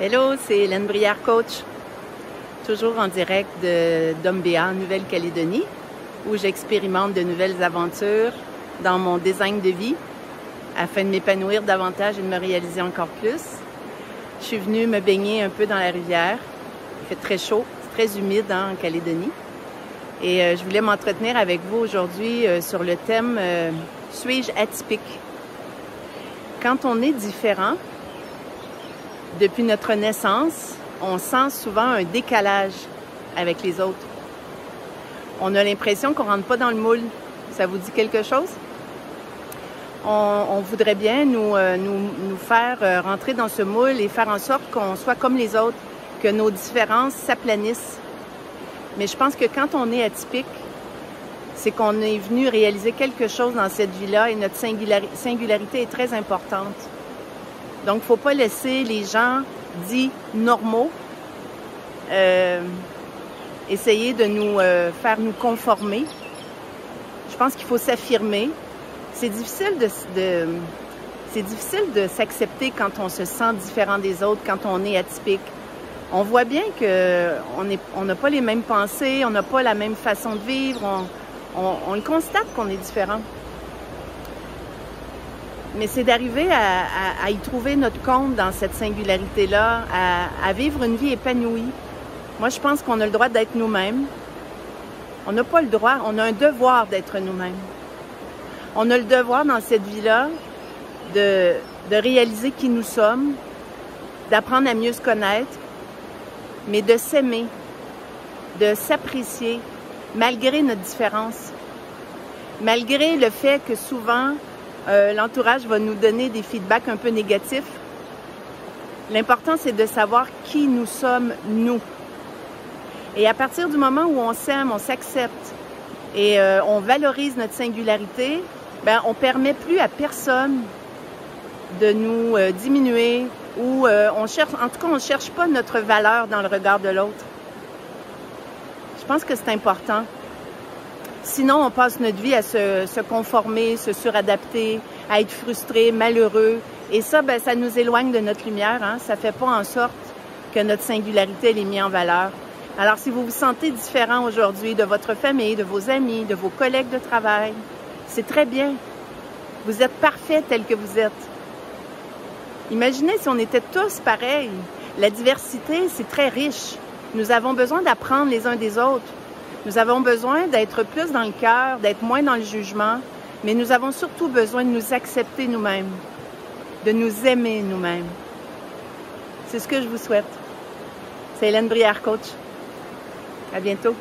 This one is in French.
Hello, c'est Hélène Brière, coach, toujours en direct de d'Umbéa, Nouvelle-Calédonie, où j'expérimente de nouvelles aventures dans mon design de vie afin de m'épanouir davantage et de me réaliser encore plus. Je suis venue me baigner un peu dans la rivière. Il fait très chaud, c'est très humide en Calédonie. Et je voulais m'entretenir avec vous aujourd'hui sur le thème « Suis-je atypique ?» Quand on est différent, depuis notre naissance, on sent souvent un décalage avec les autres. On a l'impression qu'on ne rentre pas dans le moule. Ça vous dit quelque chose? On voudrait bien nous faire rentrer dans ce moule et faire en sorte qu'on soit comme les autres, que nos différences s'aplanissent. Mais je pense que quand on est atypique, c'est qu'on est venu réaliser quelque chose dans cette vie-là et notre singularité est très importante. Donc, il ne faut pas laisser les gens dits normaux essayer de nous faire nous conformer. Je pense qu'il faut s'affirmer. C'est difficile de s'accepter quand on se sent différent des autres, quand on est atypique. On voit bien qu'on n'a pas les mêmes pensées, on n'a pas la même façon de vivre, on le constate qu'on est différent. Mais c'est d'arriver à y trouver notre compte dans cette singularité-là, à vivre une vie épanouie. Moi, je pense qu'on a le droit d'être nous-mêmes. On n'a pas le droit, on a un devoir d'être nous-mêmes. On a le devoir dans cette vie-là de réaliser qui nous sommes, d'apprendre à mieux se connaître, mais de s'aimer, de s'apprécier, malgré notre différence. Malgré le fait que souvent, l'entourage va nous donner des feedbacks un peu négatifs. L'important, c'est de savoir qui nous sommes, nous. Et à partir du moment où on s'aime, on s'accepte et on valorise notre singularité, ben, on ne permet plus à personne de nous diminuer ou on ne cherche pas notre valeur dans le regard de l'autre. Je pense que c'est important. Sinon, on passe notre vie à se conformer, se suradapter, à être frustré, malheureux. Et ça, ben, ça nous éloigne de notre lumière. Hein? Ça ne fait pas en sorte que notre singularité elle est mise en valeur. Alors, si vous vous sentez différent aujourd'hui de votre famille, de vos amis, de vos collègues de travail, c'est très bien. Vous êtes parfait tel que vous êtes. Imaginez si on était tous pareils. La diversité, c'est très riche. Nous avons besoin d'apprendre les uns des autres. Nous avons besoin d'être plus dans le cœur, d'être moins dans le jugement, mais nous avons surtout besoin de nous accepter nous-mêmes, de nous aimer nous-mêmes. C'est ce que je vous souhaite. C'est Hélène Brière, coach. À bientôt.